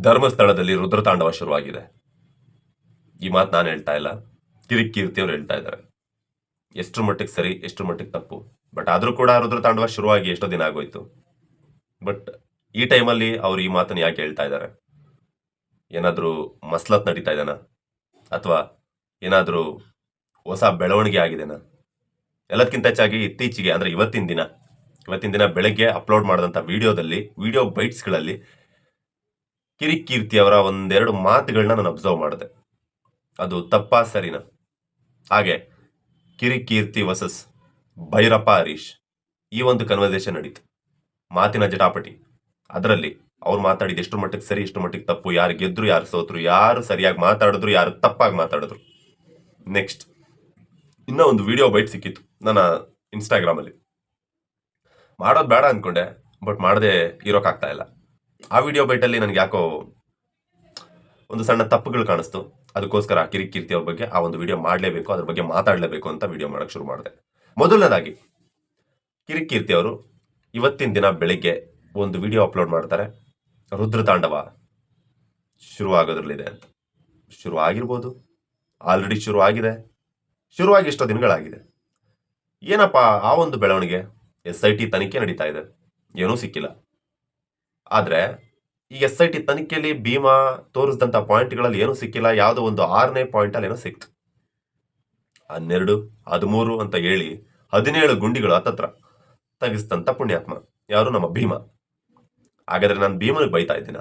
ಧರ್ಮಸ್ಥಳದಲ್ಲಿ ರುದ್ರತಾಂಡವ ಶುರುವಾಗಿದೆ. ಈ ಮಾತು ನಾನು ಹೇಳ್ತಾ ಇಲ್ಲ, ಕಿರಿಕೀರ್ತಿ ಅವ್ರು ಹೇಳ್ತಾ ಇದ್ದಾರೆ. ಎಷ್ಟರ ಮಟ್ಟಿಗೆ ಸರಿ, ಎಷ್ಟರ ಮಟ್ಟಿಗೆ ತಪ್ಪು. ಬಟ್ ಆದರೂ ಕೂಡ ರುದ್ರತಾಂಡವ ಶುರುವಾಗಿ ಎಷ್ಟೋ ದಿನ ಆಗೋಯ್ತು. ಬಟ್ ಈ ಟೈಮಲ್ಲಿ ಅವ್ರು ಈ ಮಾತನ್ನು ಯಾಕೆ ಹೇಳ್ತಾ ಇದ್ದಾರೆ? ಏನಾದರೂ ಮಸ್ಲತ್ ನಡೀತಾ ಇದ್ದಾನ, ಅಥವಾ ಏನಾದರೂ ಹೊಸ ಬೆಳವಣಿಗೆ ಆಗಿದೆನಾ? ಎಲ್ಲದಕ್ಕಿಂತ ಹೆಚ್ಚಾಗಿ ಇತ್ತೀಚೆಗೆ ಅಂದರೆ ಇವತ್ತಿನ ದಿನ ಬೆಳಗ್ಗೆ ಅಪ್ಲೋಡ್ ಮಾಡಿದಂಥ ವಿಡಿಯೋ ಬೈಟ್ಸ್ಗಳಲ್ಲಿ ಕಿರಿಕೀರ್ತಿ ಅವರ ಒಂದೆರಡು ಮಾತುಗಳನ್ನ ನಾನು ಅಬ್ಸರ್ವ್ ಮಾಡಿದೆ. ಅದು ತಪ್ಪಾ ಸರಿನಾ? ಹಾಗೆ ಕಿರಿಕೀರ್ತಿ ವರ್ಸಸ್ ಭೈರಪ್ಪ ಹರೀಶ್ ಈ ಒಂದು ಕನ್ವರ್ಸೇಷನ್ ನಡೀತು, ಮಾತಿನ ಜಟಾಪಟಿ. ಅದರಲ್ಲಿ ಅವ್ರು ಮಾತಾಡಿದ ಎಷ್ಟು ಮಟ್ಟಿಗೆ ಸರಿ, ಎಷ್ಟು ಮಟ್ಟಿಗೆ ತಪ್ಪು, ಯಾರು ಗೆದ್ರು, ಯಾರು ಸೋತರು, ಯಾರು ಸರಿಯಾಗಿ ಮಾತಾಡಿದ್ರು, ಯಾರು ತಪ್ಪಾಗಿ ಮಾತಾಡಿದ್ರು. ನೆಕ್ಸ್ಟ್ ಇನ್ನೂ ಒಂದು ವಿಡಿಯೋ ಬೈಟ್ ಸಿಕ್ಕಿತ್ತು ನನ್ನ ಇನ್ಸ್ಟಾಗ್ರಾಮಲ್ಲಿ. ಮಾಡೋದು ಬೇಡ ಅಂದ್ಕೊಂಡೆ, ಬಟ್ ಮಾಡದೆ ಇರೋಕ್ಕಾಗ್ತಾ ಇಲ್ಲ. ಆ ವಿಡಿಯೋ ಬೈಟಲ್ಲಿ ನನಗೆ ಯಾಕೋ ಒಂದು ಸಣ್ಣ ತಪ್ಪುಗಳು ಕಾಣಿಸ್ತು. ಅದಕ್ಕೋಸ್ಕರ ಕಿರಿಕೀರ್ತಿ ಅವ್ರ ಬಗ್ಗೆ ಆ ಒಂದು ವಿಡಿಯೋ ಮಾಡಲೇಬೇಕು, ಅದ್ರ ಬಗ್ಗೆ ಮಾತಾಡಲೇಬೇಕು ಅಂತ ವಿಡಿಯೋ ಮಾಡೋಕ್ಕೆ ಶುರು ಮಾಡಿದೆ. ಮೊದಲನೇದಾಗಿ ಕಿರಿಕೀರ್ತಿ ಅವರು ಇವತ್ತಿನ ದಿನ ಬೆಳಿಗ್ಗೆ ಒಂದು ವಿಡಿಯೋ ಅಪ್ಲೋಡ್ ಮಾಡ್ತಾರೆ, ರುದ್ರತಾಂಡವ ಶುರುವಾಗೋದ್ರಲ್ಲಿದೆ ಅಂತ. ಶುರು ಆಗಿರ್ಬೋದು, ಆಲ್ರೆಡಿ ಶುರುವಾಗಿದೆ, ಶುರುವಾಗಿ ಎಷ್ಟೋ ದಿನಗಳಾಗಿದೆ. ಏನಪ್ಪ ಆ ಒಂದು ಬೆಳವಣಿಗೆ? SIT ತನಿಖೆ ನಡೀತಾ ಇದೆ, ಏನೂ ಸಿಕ್ಕಿಲ್ಲ. ಆದರೆ ಈ SIT ತನಿಖೆಯಲ್ಲಿ ಭೀಮಾ ತೋರಿಸಿದಂಥ ಪಾಯಿಂಟ್ಗಳಲ್ಲಿ ಏನೂ ಸಿಕ್ಕಿಲ್ಲ. ಯಾವುದೋ ಒಂದು 6ನೇ ಪಾಯಿಂಟಲ್ಲಿ ಏನೋ ಸಿಕ್ತು. 12, 13 ಅಂತ ಹೇಳಿ 17 ಗುಂಡಿಗಳು ಹತ್ತತ್ರ ತೆಗಿಸಿದಂಥ ಪುಣ್ಯಾತ್ಮ ಯಾರು? ನಮ್ಮ ಭೀಮಾ. ಹಾಗಾದ್ರೆ ನಾನು ಭೀಮನಿಗೆ ಬೈತಾ ಇದ್ದೀನ?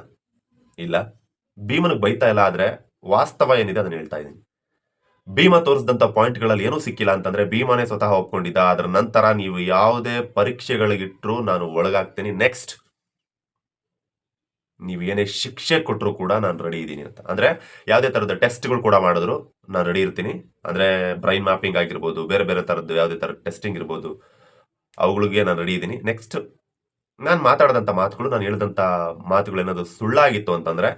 ಇಲ್ಲ, ಭೀಮನಿಗೆ ಬೈತಾ ಇಲ್ಲ. ಆದರೆ ವಾಸ್ತವ ಏನಿದೆ ಅದನ್ನು ಹೇಳ್ತಾ ಇದ್ದೀನಿ. ಭೀಮಾ ತೋರಿಸಿದಂಥ ಪಾಯಿಂಟ್ಗಳಲ್ಲಿ ಏನೂ ಸಿಕ್ಕಿಲ್ಲ ಅಂತಂದ್ರೆ ಭೀಮಾನೇ ಸ್ವತಃ ಒಪ್ಕೊಂಡಿದ್ದ. ಅದರ ನಂತರ ನೀವು ಯಾವುದೇ ಪರೀಕ್ಷೆಗಳಿಗಿಟ್ಟರು ನಾನು ಒಳಗಾಗ್ತೀನಿ, ನೆಕ್ಸ್ಟ್ ನೀವು ಏನೇ ಶಿಕ್ಷೆ ಕೊಟ್ಟರು ಕೂಡ ನಾನು ರೆಡಿ ಇದ್ದೀನಿ ಅಂತ. ಅಂದರೆ ಯಾವುದೇ ಥರದ ಟೆಸ್ಟ್ಗಳು ಕೂಡ ಮಾಡಿದ್ರು ನಾನು ರೆಡಿ ಇರ್ತೀನಿ. ಅಂದರೆ ಬ್ರೈನ್ ಮ್ಯಾಪಿಂಗ್ ಆಗಿರ್ಬೋದು, ಬೇರೆ ಬೇರೆ ಥರದ್ದು ಯಾವುದೇ ಥರ ಟೆಸ್ಟಿಂಗ್ ಇರ್ಬೋದು, ಅವುಗಳಿಗೆ ನಾನು ರೆಡಿ ಇದ್ದೀನಿ. ನೆಕ್ಸ್ಟ್ ನಾನು ಮಾತಾಡಿದಂಥ ಮಾತುಗಳು, ನಾನು ಹೇಳಿದಂಥ ಮಾತುಗಳು ಏನಾದರೂ ಸುಳ್ಳಾಗಿತ್ತು ಅಂತಂದರೆ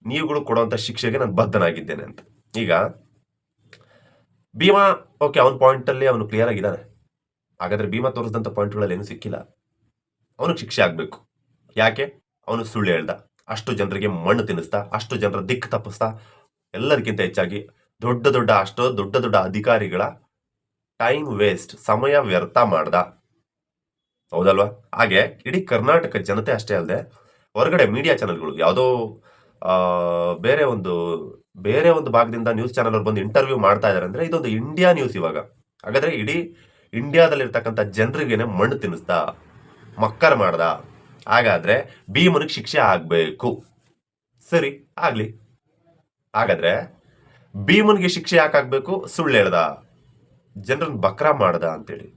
ನೀವುಗಳು ಕೊಡುವಂಥ ಶಿಕ್ಷೆಗೆ ನಾನು ಬದ್ಧನಾಗಿದ್ದೇನೆ ಅಂತ. ಈಗ ಭೀಮಾ ಓಕೆ, ಅವನ ಪಾಯಿಂಟಲ್ಲಿ ಅವನು ಕ್ಲಿಯರ್ ಆಗಿದ್ದಾನೆ. ಹಾಗಾದರೆ ಭೀಮಾ ತೋರಿಸಿದಂಥ ಪಾಯಿಂಟ್ಗಳಲ್ಲಿ ಏನೂ ಸಿಕ್ಕಿಲ್ಲ, ಅವನಿಗೆ ಶಿಕ್ಷೆ ಆಗಬೇಕು. ಯಾಕೆ? ಅವನು ಸುಳ್ಳು ಹೇಳ್ದ, ಅಷ್ಟು ಜನರಿಗೆ ಮಣ್ಣು ತಿನ್ನಿಸ್ತಾ, ಅಷ್ಟು ಜನರ ದಿಕ್ಕು ತಪ್ಪಿಸ್ತಾ, ಎಲ್ಲರಿಗಿಂತ ಹೆಚ್ಚಾಗಿ ದೊಡ್ಡ ದೊಡ್ಡ ಅಧಿಕಾರಿಗಳ ಟೈಮ್ ವೇಸ್ಟ್, ಸಮಯ ವ್ಯರ್ಥ ಮಾಡ್ದ. ಹೌದಲ್ವಾ? ಹಾಗೆ ಇಡೀ ಕರ್ನಾಟಕ ಜನತೆ ಅಷ್ಟೇ ಅಲ್ಲದೆ ಹೊರಗಡೆ ಮೀಡಿಯಾ ಚಾನೆಲ್ಗಳು, ಯಾವುದೋ ಬೇರೆ ಒಂದು ಭಾಗದಿಂದ ನ್ಯೂಸ್ ಚಾನೆಲ್ ಅವ್ರು ಬಂದು ಇಂಟರ್ವ್ಯೂ ಮಾಡ್ತಾ ಇದ್ದಾರೆ ಅಂದರೆ ಇದೊಂದು ಇಂಡಿಯಾ ನ್ಯೂಸ್ ಇವಾಗ. ಹಾಗಾದರೆ ಇಡೀ ಇಂಡಿಯಾದಲ್ಲಿರ್ತಕ್ಕಂಥ ಜನರಿಗೇನೆ ಮಣ್ಣು ತಿನ್ನಿಸ್ದ, ಮಕ್ಕರ್ ಮಾಡ್ದ. ಹಾಗಾದರೆ ಭೀಮನಿಗೆ ಶಿಕ್ಷೆ ಆಗಬೇಕು. ಸರಿ, ಆಗಲಿ. ಹಾಗಾದರೆ ಭೀಮನಿಗೆ ಶಿಕ್ಷೆ ಯಾಕಾಗಬೇಕು? ಸುಳ್ಳು ಹೇಳ್ದ, ಜನರನ್ನ ಬಕ್ರ ಮಾಡ್ದ ಅಂತೇಳಿ.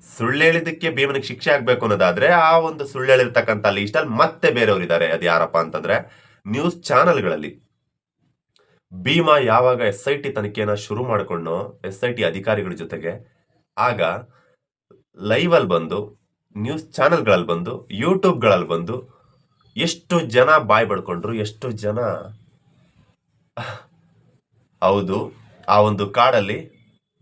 ಸುಳ್ಳು ಹೇಳಿದ್ದಕ್ಕೆ ಭೀಮನಿಗೆ ಶಿಕ್ಷೆ ಆಗಬೇಕು ಅನ್ನೋದಾದರೆ ಆ ಒಂದು ಸುಳ್ಳು ಹೇಳಿರ್ತಕ್ಕಂಥ ಲೀಸ್ಟಲ್ಲಿ ಮತ್ತೆ ಬೇರೆಯವರು ಇದ್ದಾರೆ. ಅದು ಯಾರಪ್ಪ ಅಂತಂದರೆ ನ್ಯೂಸ್ ಚಾನೆಲ್ಗಳಲ್ಲಿ. ಭೀಮಾ ಯಾವಾಗ SIT ತನಿಖೆನ ಶುರು ಮಾಡಿಕೊಂಡು SIT ಅಧಿಕಾರಿಗಳ ಜೊತೆಗೆ, ಆಗ ಲೈವಲ್ಲಿ ಬಂದು, ನ್ಯೂಸ್ ಚಾನೆಲ್ಗಳಲ್ಲಿ ಬಂದು, ಯೂಟ್ಯೂಬ್ಗಳಲ್ಲಿ ಬಂದು ಎಷ್ಟು ಜನ ಬಾಯ್ ಬಡ್ಕೊಂಡ್ರು, ಎಷ್ಟು ಜನ ಹೌದು ಆ ಒಂದು ಕಾಡಲ್ಲಿ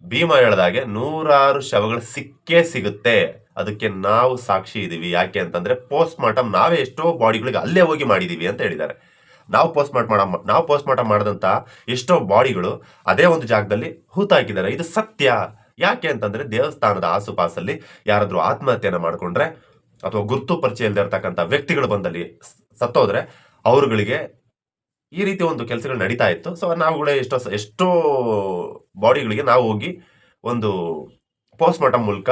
ಭೀಮಾ ಹೇಳ್ದಾಗೆ 100 ಶವಗಳು ಸಿಕ್ಕೇ ಸಿಗುತ್ತೆ, ಅದಕ್ಕೆ ನಾವು ಸಾಕ್ಷಿ ಇದ್ದೀವಿ. ಯಾಕೆ ಅಂತಂದ್ರೆ ಪೋಸ್ಟ್ ಮಾರ್ಟಮ್ ನಾವೇ ಎಷ್ಟೋ ಬಾಡಿಗಳಿಗೆ ಅಲ್ಲೇ ಹೋಗಿ ಮಾಡಿದೀವಿ ಅಂತ ಹೇಳಿದ್ದಾರೆ. ನಾವು ಪೋಸ್ಟ್ ಮಾರ್ಟಮ್ ಮಾಡಿದಂಥ ಎಷ್ಟೋ ಬಾಡಿಗಳು ಅದೇ ಒಂದು ಜಾಗದಲ್ಲಿ ಹೂತಾಕಿದ್ದಾರೆ. ಇದು ಸತ್ಯ. ಯಾಕೆ ಅಂತಂದ್ರೆ ದೇವಸ್ಥಾನದ ಆಸುಪಾಸಲ್ಲಿ ಯಾರಾದರೂ ಆತ್ಮಹತ್ಯೆನ ಮಾಡಿಕೊಂಡ್ರೆ ಅಥವಾ ಗುರುತು ಪರಿಚಯ ಇಲ್ಲದೆ ಇರ್ತಕ್ಕಂಥ ವ್ಯಕ್ತಿಗಳು ಬಂದಲ್ಲಿ ಸತ್ತೋದ್ರೆ ಅವರುಗಳಿಗೆ ಈ ರೀತಿ ಒಂದು ಕೆಲಸಗಳು ನಡೀತಾ ಇತ್ತು. ಸೊ ನಾವುಗಳೇ ಎಷ್ಟೋ ಬಾಡಿಗಳಿಗೆ ನಾವು ಹೋಗಿ ಒಂದು ಪೋಸ್ಟ್ ಮಾರ್ಟಮ್ ಮೂಲಕ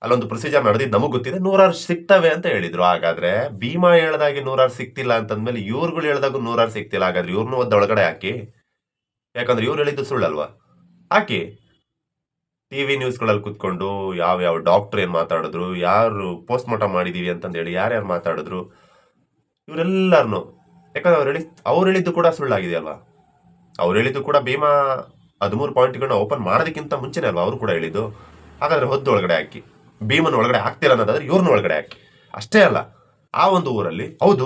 ಅಲ್ಲೊಂದು ಪ್ರೊಸೀಜರ್ ನಡೆದಿದ್ದು ನಮಗೆ ಗೊತ್ತಿದೆ, 100 ಸಿಗ್ತವೆ ಅಂತ ಹೇಳಿದ್ರು. ಹಾಗಾದ್ರೆ ಭೀಮಾ ಹೇಳ್ದಾಗೆ 100 ಸಿಗ್ತಿಲ್ಲ ಅಂತಂದ್ಮೇಲೆ ಇವ್ರುಗಳು ಹೇಳ್ದಾಗ 100 ಸಿಗ್ತಿಲ್ಲ. ಹಾಗಾದ್ರೆ ಇವ್ರನ್ನೂ ಒಳಗಡೆ ಹಾಕಿ, ಯಾಕಂದ್ರೆ ಇವ್ರು ಹೇಳಿದ್ದು ಸುಳ್ಳಲ್ವಾ? ಹಾಕಿ TV ನ್ಯೂಸ್ಗಳಲ್ಲಿ ಕುತ್ಕೊಂಡು ಯಾವ ಡಾಕ್ಟರ್ ಏನು ಮಾತಾಡಿದ್ರು, ಯಾರು ಪೋಸ್ಟ್ ಮಾರ್ಟಮ್ ಮಾಡಿದೀವಿ ಅಂತಂದೇಳಿ ಯಾರ್ಯಾರು ಮಾತಾಡಿದ್ರು, ಇವರೆಲ್ಲರನ್ನು. ಯಾಕಂದ್ರೆ ಅವ್ರು ಹೇಳಿದ್ದು ಕೂಡ ಸುಳ್ಳಾಗಿದೆಯಲ್ವಾ? ಅವ್ರು ಹೇಳಿದ್ದು ಕೂಡ ಭೀಮಾ 13 ಪಾಯಿಂಟ್ಗಳನ್ನ ಓಪನ್ ಮಾಡೋದಕ್ಕಿಂತ ಮುಂಚೆನೇ ಅಲ್ವಾ ಅವರು ಕೂಡ ಹೇಳಿದ್ದು. ಹಾಗಾದ್ರೆ ಹೊದ್ದು ಒಳಗಡೆ ಹಾಕಿ, ಭೀಮನ ಒಳಗಡೆ ಹಾಕ್ತಿರ ಅನ್ನೋದಾದ್ರೆ ಇವ್ರನ್ನ ಒಳಗಡೆ ಹಾಕಿ. ಅಷ್ಟೇ ಅಲ್ಲ, ಆ ಒಂದು ಊರಲ್ಲಿ ಹೌದು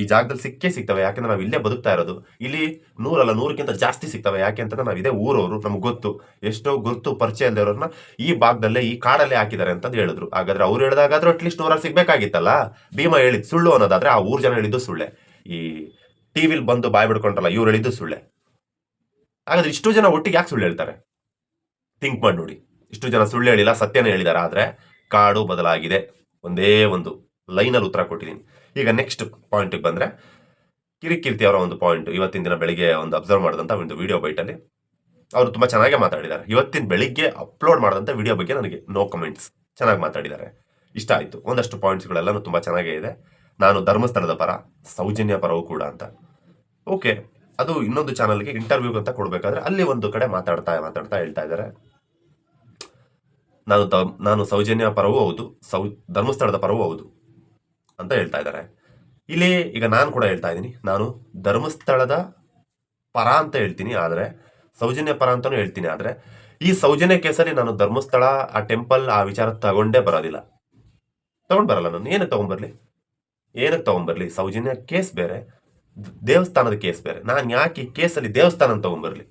ಈ ಜಾಗದಲ್ಲಿ ಸಿಕ್ಕೇ ಸಿಗ್ತವೆ. ಯಾಕೆಂದ್ರೆ ನಾವು ಇಲ್ಲೇ ಬದುಕ್ತಾ ಇರೋದು. ಇಲ್ಲಿ 100 ಅಲ್ಲ 100ಕ್ಕಿಂತ ಜಾಸ್ತಿ ಸಿಗ್ತವೆ. ಯಾಕೆ ಅಂತಂದ್ರೆ ನಾವು ಇದೇ ಊರವರು, ನಮ್ಗೆ ಗೊತ್ತು. ಎಷ್ಟೋ ಗುರುತು ಪರಿಚಯ ಇಲ್ಲದವ್ರನ್ನ ಈ ಭಾಗದಲ್ಲೇ, ಈ ಕಾಡಲ್ಲೇ ಹಾಕಿದ್ದಾರೆ ಅಂತ ಹೇಳಿದ್ರು. ಹಾಗಾದ್ರೆ ಅವ್ರು ಹೇಳಿದಾಗಾದ್ರೂ ಅಟ್ಲೀಸ್ಟ್ 100 ಸಿಗ್ಬೇಕಾಗಿತ್ತಲ್ಲ. ಭೀಮಾ ಹೇಳಿದ್ ಸುಳ್ಳು ಅನ್ನೋದಾದ್ರೆ ಆ ಊರ್ ಜನ ಹೇಳಿದ್ದು ಸುಳ್ಳೆ. ಈ ಟಿವಿಲಿ ಬಂದು ಬಾಯ್ ಬಿಡ್ಕೊಂಡ್ರಲ್ಲ ಇವ್ರು ಹೇಳಿದ್ದು ಸುಳ್ಳೆ. ಹಾಗಾದ್ರೆ ಇಷ್ಟು ಜನ ಒಟ್ಟಿಗೆ ಯಾಕೆ ಸುಳ್ಳು ಹೇಳ್ತಾರೆ? ಥಿಂಕ್ ಮಾಡಿ ನೋಡಿ. ಇಷ್ಟು ಜನ ಸುಳ್ಳು ಹೇಳಿಲ್ಲ, ಸತ್ಯನೇ ಹೇಳಿದಾರೆ. ಆದ್ರೆ ಕಾಡು ಬದಲಾಗಿದೆ. ಒಂದೇ ಒಂದು ಲೈನಲ್ಲಿ ಉತ್ತರ ಕೊಟ್ಟಿದ್ದೀನಿ. ಈಗ ನೆಕ್ಸ್ಟ್ ಪಾಯಿಂಟ್ಗೆ ಬಂದ್ರೆ, ಕಿರಿಕೀರ್ತಿ ಅವರ ಒಂದು ಪಾಯಿಂಟ್ ಇವತ್ತಿನ ದಿನ ಬೆಳಿಗ್ಗೆ ಒಂದು ಅಬ್ಸರ್ವ್ ಮಾಡಿದಂಥ ಒಂದು ವಿಡಿಯೋ ಬೈಟಲ್ಲಿ ಅವರು ತುಂಬಾ ಚೆನ್ನಾಗೇ ಮಾತಾಡಿದ್ದಾರೆ. ಇವತ್ತಿನ ಬೆಳಿಗ್ಗೆ ಅಪ್ಲೋಡ್ ಮಾಡಿದಂಥ ವಿಡಿಯೋ ಬಗ್ಗೆ ನನಗೆ ನೋ ಕಮೆಂಟ್ಸ್, ಚೆನ್ನಾಗಿ ಮಾತಾಡಿದ್ದಾರೆ, ಇಷ್ಟ ಆಯಿತು. ಒಂದಷ್ಟು ಪಾಯಿಂಟ್ಸ್ಗಳೆಲ್ಲನೂ ತುಂಬ ಚೆನ್ನಾಗೇ ಇದೆ. ನಾನು ಧರ್ಮಸ್ಥಳದ ಪರ, ಸೌಜನ್ಯ ಪರವೂ ಕೂಡ ಅಂತ. ಓಕೆ, ಅದು ಇನ್ನೊಂದು ಚಾನಲ್ಗೆ ಇಂಟರ್ವ್ಯೂ ಅಂತ ಕೊಡಬೇಕಾದ್ರೆ ಅಲ್ಲಿ ಒಂದು ಕಡೆ ಮಾತಾಡ್ತಾ ಹೇಳ್ತಾ ಇದ್ದಾರೆ, ನಾನು ಸೌಜನ್ಯ ಪರವೂ ಹೌದು, ಧರ್ಮಸ್ಥಳದ ಪರವೂ ಹೌದು ಅಂತ ಹೇಳ್ತಾ ಇದ್ದಾರೆ. ಇಲ್ಲಿ ಈಗ ನಾನು ಕೂಡ ಹೇಳ್ತಾ ಇದ್ದೀನಿ, ನಾನು ಧರ್ಮಸ್ಥಳದ ಪರ ಅಂತ ಹೇಳ್ತೀನಿ, ಆದರೆ ಸೌಜನ್ಯ ಪರ ಅಂತಲೂ ಹೇಳ್ತೀನಿ. ಆದರೆ ಈ ಸೌಜನ್ಯ ಕೇಸಲ್ಲಿ ನಾನು ಧರ್ಮಸ್ಥಳ, ಆ ಟೆಂಪಲ್, ಆ ವಿಚಾರ ತಗೊಂಡೇ ಬರೋದಿಲ್ಲ. ತಗೊಂಡು ಬರಲ್ಲ ನಾನು. ಏನಕ್ಕೆ ತಗೊಂಡ್ಬರ್ಲಿ? ಸೌಜನ್ಯ ಕೇಸ್ ಬೇರೆ, ದೇವಸ್ಥಾನದ ಕೇಸ್ ಬೇರೆ. ನಾನು ಯಾಕೆ ಈ ಕೇಸಲ್ಲಿ ದೇವಸ್ಥಾನ ತಗೊಂಡ್ಬರ್ಲಿ?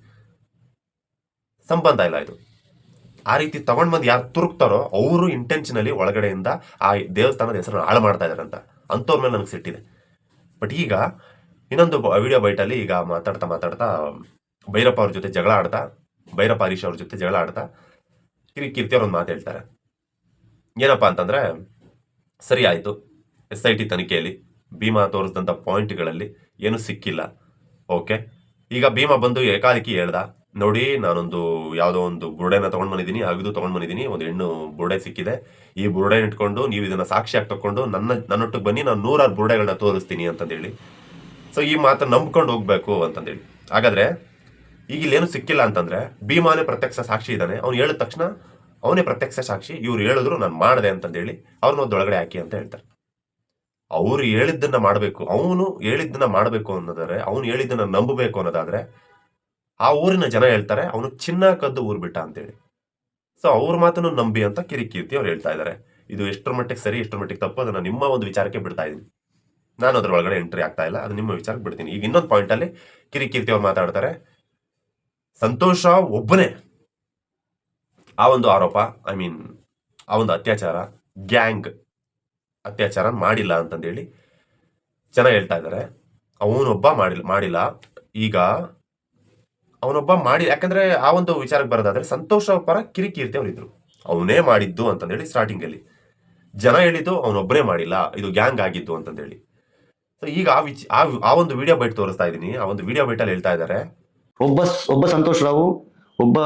ಸಂಬಂಧ ಇಲ್ಲ ಇದು. ಆ ರೀತಿ ತಗೊಂಡ್ ಬಂದು ಯಾರು ತುರುಕ್ತಾರೋ ಅವರು ಇಂಟೆನ್ಷನಲಿ ಒಳಗಡೆಯಿಂದ ಆ ದೇವಸ್ಥಾನದ ಹೆಸರನ್ನು ಹಾಳು ಮಾಡ್ತಾ ಇದಾರೆ ಅಂತ. ಅಂಥವ್ರ ಮೇಲೆ ನನಗೆ ಸಿಟ್ಟಿದೆ. ಬಟ್ ಈಗ ಇನ್ನೊಂದು ವಿಡಿಯೋ ಬೈಟಲ್ಲಿ ಈಗ ಮಾತಾಡ್ತಾ ಭೈರಪ್ಪ ಅವ್ರ ಜೊತೆ ಜಗಳ ಆಡ್ತಾ, ಭೈರಪ್ಪ ಹರೀಶ್ ಅವ್ರ ಜೊತೆ ಜಗಳ ಆಡ್ತಾ ಕಿರಿಕೀರ್ತಿ ಅವ್ರ ಒಂದು ಮಾತು ಹೇಳ್ತಾರೆ. ಏನಪ್ಪ ಅಂತಂದ್ರೆ, ಸರಿ ಆಯಿತು, SIT ತನಿಖೆಯಲ್ಲಿ ಭೀಮಾ ತೋರಿಸಿದಂಥ ಪಾಯಿಂಟ್ಗಳಲ್ಲಿ ಏನೂ ಸಿಕ್ಕಿಲ್ಲ. ಓಕೆ, ಈಗ ಭೀಮಾ ಬಂದು ಏಕಾಏಕಿ ಹೇಳ್ದ, ನೋಡಿ ನಾನೊಂದು ಯಾವುದೋ ಒಂದು ಬುರುಡೆನ ತೊಗೊಂಡು ಬಂದಿದ್ದೀನಿ, ಅಗಿದು ತೊಗೊಂಡು ಬಂದಿದ್ದೀನಿ, ಒಂದು ಹೆಣ್ಣು ಬುರುಡೆ ಸಿಕ್ಕಿದೆ, ಈ ಬುರುಡೆ ಇಟ್ಕೊಂಡು ನೀವು ಇದನ್ನು ಸಾಕ್ಷಿಯಾಗಿ ತಗೊಂಡು ನನ್ನೊಟ್ಟಿಗೆ ಬನ್ನಿ, ನಾನು 100 ಬುರುಡೆಗಳನ್ನ ತೋರಿಸ್ತೀನಿ ಅಂತಂದೇಳಿ. ಸೊ ಈ ಮಾತನ್ನು ನಂಬ್ಕೊಂಡು ಹೋಗ್ಬೇಕು ಅಂತಂದೇಳಿ. ಹಾಗಾದ್ರೆ ಈಗ ಇಲ್ಲೇನು ಸಿಕ್ಕಿಲ್ಲ ಅಂತಂದ್ರೆ ಭೀಮಾನೇ ಪ್ರತ್ಯಕ್ಷ ಸಾಕ್ಷಿ ಇದ್ದಾನೆ, ಅವ್ನು ಹೇಳಿದ ತಕ್ಷಣ ಅವನೇ ಪ್ರತ್ಯಕ್ಷ ಸಾಕ್ಷಿ, ಇವ್ರು ಹೇಳಿದ್ರು ನಾನು ಮಾಡಿದೆ ಅಂತಂದೇಳಿ ಅವ್ರನ್ನ ಒಳಗಡೆ ಹಾಕಿ ಅಂತ ಹೇಳ್ತಾರೆ. ಅವ್ರು ಹೇಳಿದ್ದನ್ನ ಮಾಡಬೇಕು, ಅವನು ಹೇಳಿದ್ದನ್ನ ಮಾಡಬೇಕು ಅನ್ನೋದಾದ್ರೆ, ಅವನು ಹೇಳಿದ್ದನ್ನ ನಂಬಬೇಕು ಅನ್ನೋದಾದ್ರೆ ಆ ಊರಿನ ಜನ ಹೇಳ್ತಾರೆ ಅವನು ಚಿನ್ನ ಕದ್ದು ಊರು ಬಿಟ್ಟ ಅಂತೇಳಿ. ಸೊ ಅವ್ರ ಮಾತನ್ನು ನಂಬಿ ಅಂತ ಕಿರಿಕೀರ್ತಿ ಅವ್ರು ಹೇಳ್ತಾ ಇದ್ದಾರೆ. ಇದು ಎಷ್ಟರ ಮಟ್ಟಿಗೆ ಸರಿ, ಎಷ್ಟರ ಮಟ್ಟಿಗೆ ತಪ್ಪು, ಅದನ್ನ ನಿಮ್ಮ ಒಂದು ವಿಚಾರಕ್ಕೆ ಬಿಡ್ತಾ ಇದ್ದೀನಿ. ನಾನು ಅದ್ರ ಒಳಗಡೆ ಎಂಟ್ರಿ ಆಗ್ತಾ ಇಲ್ಲ, ಅದು ನಿಮ್ಮ ವಿಚಾರಕ್ಕೆ ಬಿಡ್ತೀನಿ. ಈಗ ಇನ್ನೊಂದು ಪಾಯಿಂಟ್ ಅಲ್ಲಿ ಕಿರಿಕೀರ್ತಿ ಅವ್ರು ಮಾತಾಡ್ತಾರೆ, ಸಂತೋಷ್ ರಾವ್ ಒಬ್ಬನೇ ಆ ಒಂದು ಆರೋಪ, ಆ ಒಂದು ಅತ್ಯಾಚಾರ, ಗ್ಯಾಂಗ್ ಅತ್ಯಾಚಾರ ಮಾಡಿಲ್ಲ ಅಂತಂದೇಳಿ ಜನ ಹೇಳ್ತಾ ಇದ್ದಾರೆ. ಅವನೊಬ್ಬ ಮಾಡಿಲ್ಲ. ಈಗ ಅವನೊಬ್ಬ ಯಾಕಂದ್ರೆ ಆ ಒಂದು ವಿಚಾರಕ್ಕೆ ಬರೋದಾದ್ರೆ ಸಂತೋಷ್ ರಾವ್ ಪರ ಕಿರಿಕೀರ್ತಿ ಅವ್ರು ಇದ್ರು, ಅವನೇ ಮಾಡಿದ್ದು ಅಂತಂದೇಳಿ ಸ್ಟಾರ್ಟಿಂಗ್ ಅಲ್ಲಿ ಜನ ಹೇಳಿದ್ದು, ಅವನೊಬ್ಬನೇ ಮಾಡಿಲ್ಲ, ಇದು ಗ್ಯಾಂಗ್ ಆಗಿದ್ದು ಅಂತಂದೇಳಿ. ಸೊ ಈಗ ಆ ಒಂದು ವಿಡಿಯೋ ಬೈಟ್ ತೋರಿಸ್ತಾ ಇದ್ದೀನಿ. ಆ ಒಂದು ವಿಡಿಯೋ ಬೈಟ್ ಅಲ್ಲಿ ಹೇಳ್ತಾ ಇದ್ದಾರೆ, ಒಬ್ಬ ಸಂತೋಷ್ ರಾವ್ ಒಬ್ಬ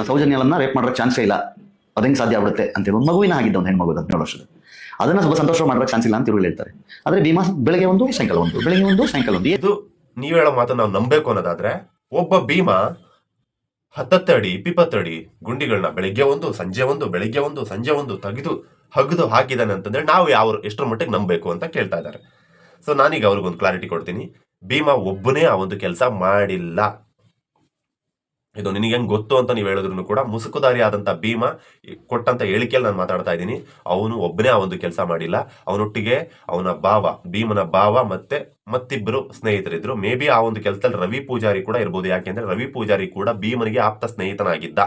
ಸೌಜನ್ಯಲನ್ನ ರೇಪ್ ಮಾಡೋಕ್ಕೆ ಚಾನ್ಸೇ ಇಲ್ಲ, ಅದು ಹೆಂಗೆ ಸಾಧ್ಯ ಆಗ್ಬಿಡುತ್ತೆ ಅಂತೇಳಿ. ಒಂದು ಮಗುವಿನ ಆಗಿದ್ದ ಒಂದು ಹೆಣ್ಮಗು 17 ವರ್ಷದ, ಅದನ್ನ ಒಬ್ಬ ಸಂತೋಷ ಮಾಡೋಕ್ಕೆ ಚಾನ್ಸ್ ಇಲ್ಲ ಅಂತ ಇವ್ರು ಹೇಳ್ತಾರೆ. ಆದ್ರೆ ಭೀಮಾ ಬೆಳಗ್ಗೆ ಒಂದು ಸಾಯಂಕಾಲ ಒಂದು. ಇದು ನೀವು ಹೇಳೋ ಮಾತು ನಾವು ನಂಬಬೇಕು ಅನ್ನೋದಾದ್ರೆ, ಒಬ್ಬ ಭೀಮಾ 10 ಅಡಿ 20 ಅಡಿ ಗುಂಡಿಗಳನ್ನ ಬೆಳಿಗ್ಗೆ ಒಂದು ಸಂಜೆ ಒಂದು ಬೆಳಿಗ್ಗೆ ಒಂದು ಸಂಜೆ ಒಂದು ಹಗ್ದು ಹಾಕಿದಾನೆ ಅಂತಂದ್ರೆ ನಾವು ಎಷ್ಟರ ಮಟ್ಟಿಗೆ ನಂಬಬೇಕು ಅಂತ ಕೇಳ್ತಾ ಇದ್ದಾರೆ. ಸೊ ನಾನೀಗ ಅವ್ರಿಗೊಂದು ಕ್ಲಾರಿಟಿ ಕೊಡ್ತೀನಿ, ಭೀಮಾ ಒಬ್ಬನೇ ಆ ಒಂದು ಕೆಲಸ ಮಾಡಿಲ್ಲ. ಇದು ನಿನಗೆ ಹೆಂಗ್ ಗೊತ್ತು ಅಂತ ನೀವು ಹೇಳಿದ್ರು ಕೂಡ ಮುಸುಕುದಾರಿ ಆದಂತ ಭೀಮಾ ಕೊಟ್ಟಂತ ಹೇಳಿಕೆಯಲ್ಲಿ ನಾನು ಮಾತಾಡ್ತಾ ಇದ್ದೀನಿ. ಅವನು ಒಬ್ಬನೇ ಆ ಒಂದು ಕೆಲಸ ಮಾಡಿಲ್ಲ. ಅವನೊಟ್ಟಿಗೆ ಅವನ ಭೀಮನ ಭಾವ ಮತ್ತಿಬ್ಬರು ಸ್ನೇಹಿತರಿದ್ರು. ಮೇ ಬಿ ಆ ಒಂದು ಕೆಲಸದಲ್ಲಿ ರವಿ ಪೂಜಾರಿ ಕೂಡ ಇರ್ಬೋದು. ಯಾಕೆಂದ್ರೆ ರವಿ ಪೂಜಾರಿ ಕೂಡ ಭೀಮನಿಗೆ ಆಪ್ತ ಸ್ನೇಹಿತನಾಗಿದ್ದ.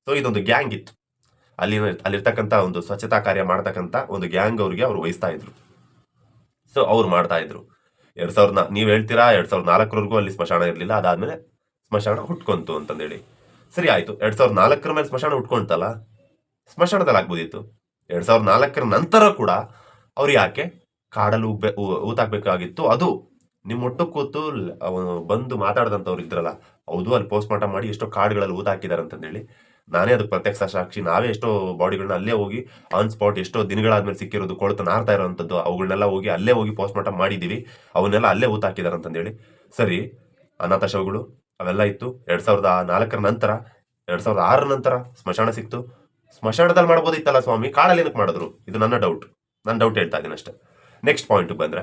ಸೊ ಇದೊಂದು ಗ್ಯಾಂಗ್ ಇತ್ತು. ಅಲ್ಲಿರ್ತಕ್ಕಂಥ ಒಂದು ಸ್ವಚ್ಛತಾ ಕಾರ್ಯ ಮಾಡ್ತಕ್ಕಂಥ ಒಂದು ಗ್ಯಾಂಗ್ ಅವ್ರಿಗೆ ಅವ್ರು ವಹಿಸ್ತಾ ಇದ್ರು. ಸೊ ಅವ್ರು ಮಾಡ್ತಾ ಇದ್ರು. ನೀವು ಹೇಳ್ತೀರಾ 2004 ಅಲ್ಲಿ ಸ್ಮಶಾನ ಇರಲಿಲ್ಲ, ಅದಾದ್ಮೇಲೆ ಸ್ಮಶಾನ ಹುಟ್ಕೊಂತು ಅಂತಂದೇಳಿ. ಸರಿ ಆಯ್ತು, 2004 ಮೇಲೆ ಸ್ಮಶಾನ ಹುಟ್ಕೊಂತಲ್ಲ, ಸ್ಮಶಾನದಲ್ಲಿ ಆಗ್ಬೋದಿತ್ತು. 2004 ನಂತರ ಕೂಡ ಅವ್ರು ಯಾಕೆ ಕಾಡಲ್ಲಿ ಊತಾಕ್ಬೇಕಾಗಿತ್ತು? ಅದು ನಿಮ್ಮೊಟ್ಟು ಕೂತು ಬಂದು ಮಾತಾಡದಂಥವ್ರು ಇದ್ರಲ್ಲ, ಹೌದು ಅಲ್ಲಿ ಪೋಸ್ಟ್ ಮಾರ್ಟಮ್ ಮಾಡಿ ಎಷ್ಟೋ ಕಾಡುಗಳಲ್ಲಿ ಊತಾಕಿದ್ದಾರೆ ಅಂತಂದೇಳಿ. ನಾನೇ ಅದಕ್ಕೆ ಪ್ರತ್ಯಕ್ಷ ಸಾಕ್ಷಿ. ನಾವೇ ಎಷ್ಟೋ ಬಾಡಿಗಳನ್ನ ಅಲ್ಲೇ ಹೋಗಿ ಆನ್ ಸ್ಪಾಟ್ ಎಷ್ಟೋ ದಿನಗಳಾದ್ಮೇಲೆ ಸಿಕ್ಕಿರೋದು, ಕೊಳ್ತು ನಾರ್ತಾ ಇರೋವಂಥದ್ದು, ಅವುಗಳನ್ನೆಲ್ಲ ಅಲ್ಲೇ ಹೋಗಿ ಪೋಸ್ಟ್ ಮಾರ್ಟಮ್ ಮಾಡಿದ್ದೀವಿ. ಅವನ್ನೆಲ್ಲ ಅಲ್ಲೇ ಊತಾಕಿದ್ದಾರೆ ಅಂತಂದೇಳಿ. ಸರಿ, ಅನಾಥ ಶವಗಳು ಅವೆಲ್ಲ ಇತ್ತು. 2004 ನಂತರ 2006 ನಂತರ ಸ್ಮಶಾನ ಸಿಕ್ತು. ಸ್ಮಶಾನದಲ್ಲಿ ಮಾಡ್ಬೋದಿತ್ತಲ್ಲ ಸ್ವಾಮಿ, ಕಾಡಲ್ಲಿ ಏನಕ್ಕೆ ಮಾಡಿದ್ರು? ಇದು ನನ್ನ ಡೌಟ್ ಹೇಳ್ತಾ ಇದ್ದೀನಿ ಅಷ್ಟೇ. ನೆಕ್ಸ್ಟ್ ಪಾಯಿಂಟ್ ಬಂದ್ರೆ,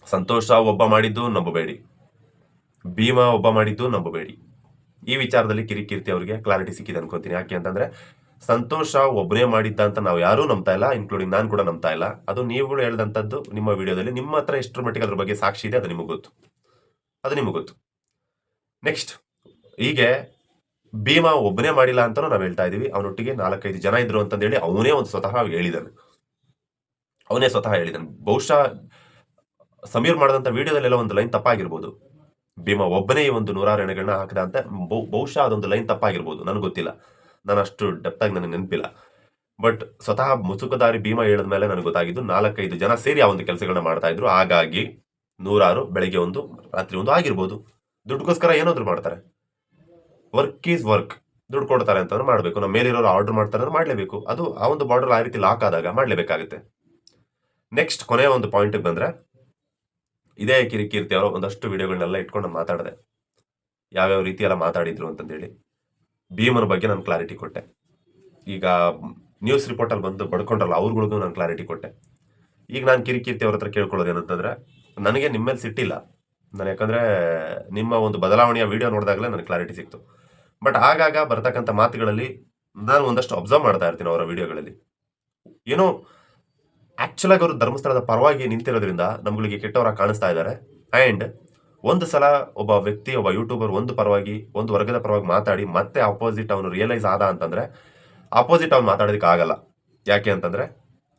ಸಂತೋಷ್ ರಾವ್ ಒಬ್ಬ ಮಾಡಿದ್ದು ನಂಬಬೇಡಿ, ಭೀಮಾ ಒಬ್ಬ ಮಾಡಿದ್ದು ನಂಬಬೇಡಿ. ಈ ವಿಚಾರದಲ್ಲಿ ಕಿರಿಕೀರ್ತಿ ಅವರಿಗೆ ಕ್ಲಾರಿಟಿ ಸಿಕ್ಕಿದೆ ಅನ್ಕೋತೀನಿ. ಯಾಕೆ ಅಂತಂದ್ರೆ ಸಂತೋಷ್ ರಾವ್ ಒಬ್ಬನೇ ಮಾಡಿದ್ದ ಅಂತ ನಾವು ಯಾರೂ ನಂಬ್ತಾ ಇಲ್ಲ, ಇನ್ಕ್ಲೂಡಿಂಗ್ ನಾನು ಕೂಡ ನಂಬ್ತಾ ಇಲ್ಲ. ಅದು ನೀವುಗಳು ಹೇಳಿದಂಥದ್ದು ನಿಮ್ಮ ವಿಡಿಯೋದಲ್ಲಿ. ನಿಮ್ಮ ಹತ್ರ ಎಷ್ಟರ ಮಟ್ಟಿಗೆ ಅದ್ರ ಬಗ್ಗೆ ಸಾಕ್ಷಿ ಇದೆ ಅದು ನಿಮಗೆ ಗೊತ್ತು. ನೆಕ್ಸ್ಟ್, ಹೀಗೆ ಭೀಮಾ ಒಬ್ಬನೇ ಮಾಡಿಲ್ಲ ಅಂತಾನು ನಾವು ಹೇಳ್ತಾ ಇದೀವಿ. ಅವನೊಟ್ಟಿಗೆ 4-5 ಜನ ಇದ್ರು ಅಂತಂದೇಳಿ ಅವನೇ ಸ್ವತಃ ಹೇಳಿದಾನೆ. ಬಹುಶಃ ಸಮೀರ್ ಮಾಡಿದಂಥ ವಿಡಿಯೋದಲ್ಲೆಲ್ಲ ಒಂದು ಲೈನ್ ತಪ್ಪಾಗಿರ್ಬೋದು. ಭೀಮಾ ಒಬ್ಬನೇ ಈ ಒಂದು 106 ಎಣೆಗಳನ್ನ ಹಾಕಿದ ಅಂತ ಬಹುಶಃ ಅದೊಂದು ಲೈನ್ ತಪ್ಪಾಗಿರ್ಬೋದು, ನನಗೆ ಗೊತ್ತಿಲ್ಲ. ನಾನು ಅಷ್ಟು ಡೆಪ್ತ್ ಆಗಿ ನನಗೆ ನೆನಪಿಲ್ಲ. ಬಟ್ ಸ್ವತಃ ಮುಸುಕುದಾರಿ ಭೀಮಾ ಹೇಳಿದ ಮೇಲೆ ನನಗೆ ಗೊತ್ತಾಗಿದ್ದು 4-5 ಜನ ಸೇರಿ ಆ ಒಂದು ಕೆಲಸಗಳನ್ನ ಮಾಡ್ತಾ ಇದ್ರು. ಹಾಗಾಗಿ 106 ಬೆಳಿಗ್ಗೆ ಒಂದು ರಾತ್ರಿ ಒಂದು ಆಗಿರ್ಬೋದು. ದುಡ್ಡುಗೋಸ್ಕರ ಏನಾದ್ರು ಮಾಡ್ತಾರೆ. Work is work. ದುಡ್ಡು ಕೊಡ್ತಾರೆ ಅಂತಂದ್ರೆ ಮಾಡಬೇಕು. ನಮ್ಮ ಮೇಲಿರೋರು ಆರ್ಡರ್ ಮಾಡ್ತಾರೆ ಅಂದ್ರೆ ಮಾಡಲೇಬೇಕು. ಅದು ಆ ಒಂದು ಬಾರ್ಡರ್ ಆ ರೀತಿ ಲಾಕ್ ಆದಾಗ ಮಾಡಲೇಬೇಕಾಗುತ್ತೆ. ನೆಕ್ಸ್ಟ್ ಕೊನೆಯ ಒಂದು ಪಾಯಿಂಟ್ಗೆ ಬಂದ್ರೆ, ಇದೇ ಕಿರಿಕೀರ್ತಿ ಅವರು ಒಂದಷ್ಟು ವಿಡಿಯೋಗಳನ್ನೆಲ್ಲ ಇಟ್ಕೊಂಡು ಮಾತಾಡಿದೆ. ಯಾವ್ಯಾವ ರೀತಿ ಎಲ್ಲ ಮಾತಾಡಿದ್ರು ಅಂತಂದೇಳಿ ಭೀಮನ ಬಗ್ಗೆ ನಾನು ಕ್ಲಾರಿಟಿ ಕೊಟ್ಟೆ. ಈಗ ನ್ಯೂಸ್ ರಿಪೋರ್ಟಲ್ಲಿ ಬಂದು ಬಡ್ಕೊಂಡ್ರಲ್ಲ ಅವ್ರಗಳಿಗೂ ನಾನು ಕ್ಲಾರಿಟಿ ಕೊಟ್ಟೆ. ಈಗ ನಾನು ಕಿರಿಕೀರ್ತಿ ಅವ್ರ ಹತ್ರ ಕೇಳ್ಕೊಳ್ಳೋದು ಏನಂತಂದ್ರೆ, ನನಗೆ ನಿಮ್ಮ ಮೇಲೆ ಸಿಟ್ಟಿಲ್ಲ. ನಾನು ಯಾಕಂದ್ರೆ ನಿಮ್ಮ ಒಂದು ಬದಲಾವಣೆಯ ವಿಡಿಯೋ ನೋಡಿದಾಗಲೇ ನನಗೆ ಕ್ಲಾರಿಟಿ ಸಿಕ್ತು. ಬಟ್ ಆಗಾಗ ಬರ್ತಕ್ಕಂಥ ಮಾತುಗಳಲ್ಲಿ ನಾನು ಒಂದಷ್ಟು ಅಬ್ಸರ್ವ್ ಮಾಡ್ತಾ ಇರ್ತೀನಿ ಅವರ ವಿಡಿಯೋಗಳಲ್ಲಿ. ಏನೋ ಆಕ್ಚುಲ್ ಆಗಿ ಅವರು ಧರ್ಮಸ್ಥಳದ ಪರವಾಗಿ ನಿಂತಿರೋದ್ರಿಂದ ನಮ್ಗಳಿಗೆ ಕೆಟ್ಟವರಾಗಿ ಕಾಣಿಸ್ತಾ ಇದ್ದಾರೆ. ಆ್ಯಂಡ್ ಒಂದು ಸಲ ಒಬ್ಬ ವ್ಯಕ್ತಿ, ಒಬ್ಬ ಯೂಟ್ಯೂಬರ್ ಒಂದು ಪರವಾಗಿ, ಒಂದು ವರ್ಗದ ಪರವಾಗಿ ಮಾತಾಡಿ ಮತ್ತೆ ಅಪೋಸಿಟ್ ಅವನು ರಿಯಲೈಸ್ ಆದ ಅಂತಂದ್ರೆ ಅಪೋಸಿಟ್ ಅವ್ನು ಮಾತಾಡೋದಕ್ಕೆ ಆಗಲ್ಲ. ಯಾಕೆ ಅಂತಂದ್ರೆ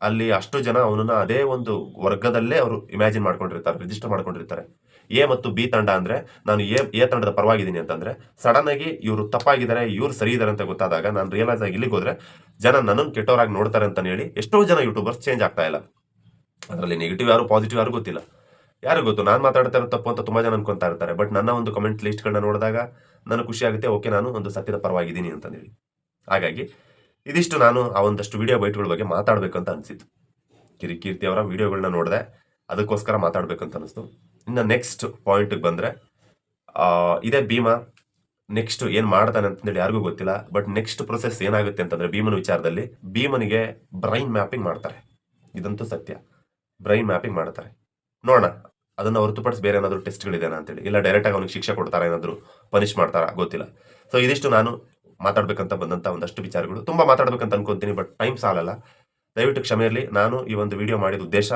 ಅಲ್ಲಿ ಅಷ್ಟು ಜನ ಅವನನ್ನ ಅದೇ ಒಂದು ವರ್ಗದಲ್ಲೇ ಅವರು ಇಮ್ಯಾಜಿನ್ ಮಾಡ್ಕೊಂಡಿರ್ತಾರೆ, ರಿಜಿಸ್ಟರ್ ಮಾಡ್ಕೊಂಡಿರ್ತಾರೆ. ಎ ಮತ್ತು ಬಿ ತಂಡ ಅಂದ್ರೆ ನಾನು ಎ ತಂಡದ ಪರವಾಗಿದ್ದೀನಿ ಅಂತಂದ್ರೆ ಸಡನ್ ಆಗಿ ಇವರು ತಪ್ಪಾಗಿದ್ದಾರೆ, ಇವ್ರು ಸರಿ ಇದ್ದಾರೆ ಅಂತ ಗೊತ್ತಾದಾಗ ನಾನು ರಿಯಲೈಸ್ ಆಗಿ ಇಲ್ಲಿಗೆ ಹೋದ್ರೆ ಜನ ನನ್ನನ್ನು ಕೆಟ್ಟವರಾಗಿ ನೋಡ್ತಾರೆ ಅಂತ ಹೇಳಿ ಎಷ್ಟೋ ಜನ ಯೂಟ್ಯೂಬರ್ಸ್ ಚೇಂಜ್ ಆಗ್ತಾ ಇಲ್ಲ. ಅದರಲ್ಲಿ ನೆಗೆಟಿವ್ ಯಾರು ಪಾಸಿಟಿವ್ ಯಾರು ಗೊತ್ತಿಲ್ಲ. ಯಾರು ಗೊತ್ತು, ನಾನು ಮಾತಾಡ್ತಾ ಇರೋ ತಪ್ಪು ಅಂತ ತುಂಬಾ ಜನ ಅನ್ಕೊಂತಾ ಇರ್ತಾರೆ. ಬಟ್ ನನ್ನ ಒಂದು ಕಮೆಂಟ್ ಲಿಸ್ಟ್ಗಳನ್ನ ನೋಡಿದಾಗ ನನಗೆ ಖುಷಿ ಆಗುತ್ತೆ, ಓಕೆ ನಾನು ಒಂದು ಸತ್ಯದ ಪರವಾಗಿದ್ದೀನಿ ಅಂತಂದೇಳಿ. ಹಾಗಾಗಿ ಇದಿಷ್ಟು ನಾನು ಆ ಒಂದಷ್ಟು ವಿಡಿಯೋ ಬೈಟ್ಗಳ ಬಗ್ಗೆ ಮಾತಾಡ್ಬೇಕಂತ ಅನ್ಸಿತ್ತು. ಕಿರಿಕೀರ್ತಿ ಅವರ ವಿಡಿಯೋಗಳನ್ನ ನೋಡಿದೆ, ಅದಕ್ಕೋಸ್ಕರ ಮಾತಾಡ್ಬೇಕಂತ ಅನಿಸ್ತು. ಇನ್ನು ನೆಕ್ಸ್ಟ್ ಪಾಯಿಂಟ್ಗೆ ಬಂದ್ರೆ, ಇದೇ ಭೀಮಾ ನೆಕ್ಸ್ಟ್ ಏನ್ ಮಾಡ್ತಾನೆ ಅಂತಂದೇಳಿ ಯಾರಿಗೂ ಗೊತ್ತಿಲ್ಲ. ಬಟ್ ನೆಕ್ಸ್ಟ್ ಪ್ರೊಸೆಸ್ ಏನಾಗುತ್ತೆ ಅಂತಂದ್ರೆ, ಭೀಮನ ವಿಚಾರದಲ್ಲಿ ಭೀಮನಿಗೆ ಬ್ರೈನ್ ಮ್ಯಾಪಿಂಗ್ ಮಾಡ್ತಾರೆ. ಇದಂತೂ ಸತ್ಯ, ಬ್ರೈನ್ ಮ್ಯಾಪಿಂಗ್ ಮಾಡ್ತಾರೆ. ನೋಡೋಣ ಅದನ್ನ ಹೊರತುಪಡಿಸಿ ಬೇರೆ ಏನಾದ್ರು ಟೆಸ್ಟ್ಗಳಿದೇನಾ ಅಂತೇಳಿ, ಇಲ್ಲ ಡೈರೆಕ್ಟ್ ಆಗಿ ಅವನಿಗೆ ಶಿಕ್ಷೆ ಕೊಡ್ತಾರ, ಏನಾದ್ರು ಪನಿಷ್ ಮಾಡ್ತಾರ, ಗೊತ್ತಿಲ್ಲ. ಸೊ ಇದಿಷ್ಟು ನಾನು ಮಾತಾಡ್ಬೇಕಂತ ಬಂದಂತ ಒಂದಷ್ಟು ವಿಚಾರಗಳು. ತುಂಬಾ ಮಾತಾಡ್ಬೇಕಂತ ಅನ್ಕೊಂತೀನಿ, ಬಟ್ ಟೈಮ್ ಸಾಲಲ್ಲ. ದಯವಿಟ್ಟು ಕ್ಷಮೆ ಇರಲಿ. ನಾನು ಈ ಒಂದು ವಿಡಿಯೋ ಮಾಡಿದ ಉದ್ದೇಶ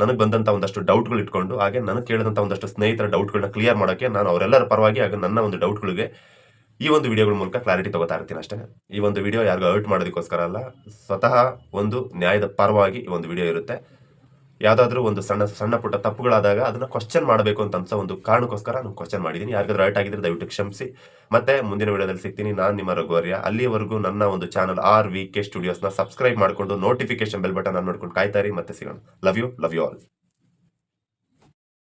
ನನಗೆ ಬಂದಂತ ಒಂದಷ್ಟು ಡೌಟ್ಗಳು ಇಟ್ಕೊಂಡು, ಹಾಗೆ ನನಗೆ ಕೇಳಿದಂತ ಒಂದಷ್ಟು ಸ್ನೇಹಿತರ ಡೌಟ್ಗಳನ್ನ ಕ್ಲಿಯರ್ ಮಾಡೋಕೆ ನಾನು ಅವರೆಲ್ಲರ ಪರವಾಗಿ ಹಾಗೆ ನನ್ನ ಒಂದು ಡೌಟ್ಗಳಿಗೆ ಈ ಒಂದು ವಿಡಿಯೋಗಳ ಮೂಲಕ ಕ್ಲಾರಿಟಿ ತಗೋತಾ ಇರ್ತೀನಿ ಅಷ್ಟೇ. ಈ ಒಂದು ವಿಡಿಯೋ ಯಾರಿಗೂ ಹರ್ಟ್ ಮಾಡೋದಕ್ಕೋಸ್ಕರ ಅಲ್ಲ, ಸ್ವತಃ ಒಂದು ನ್ಯಾಯದ ಪರವಾಗಿ ಈ ಒಂದು ವಿಡಿಯೋ ಇರುತ್ತೆ. ಯಾವುದಾದ್ರೂ ಒಂದು ಸಣ್ಣ ಪುಟ್ಟ ತಪ್ಪುಗಳಾದಾಗ ಅದನ್ನ ಕ್ವಶ್ಚನ್ ಮಾಡಬೇಕು ಅಂತ ಅನ್ಸೋ ಒಂದು ಕಾರಣಕ್ಕೋಸ್ಕರ ನಾನು ಕ್ವಶ್ಚನ್ ಮಾಡಿದ್ದೀನಿ. ಯಾರಿಗಾದ್ರೂ ರೈಟ್ ಆಗಿದ್ರೆ ದಯವಿಟ್ಟು ಕ್ಷಮಿಸಿ. ಮತ್ತೆ ಮುಂದಿನ ವಿಡಿಯೋದಲ್ಲಿ ಸಿಗ್ತೀನಿ. ನಾನು ನಿಮ್ಮ ರಘುವರ್ಯ. ಅಲ್ಲಿವರೆಗೂ ನನ್ನ ಒಂದು ಚಾನಲ್ RVK ಸ್ಟುಡಿಯೋಸ್ನ ಸಬ್ಸ್ಕ್ರೈಬ್ ಮಾಡಿಕೊಂಡು ನೋಟಿಫಿಕೇಶನ್ ಬೆಲ್ ಬಟನ್ ಆನ್ ಮಾಡ್ಕೊಂಡು ಕಾಯ್ತಾ ಇರಿ. ಮತ್ತೆ ಸಿಗೋಣ. Love you all.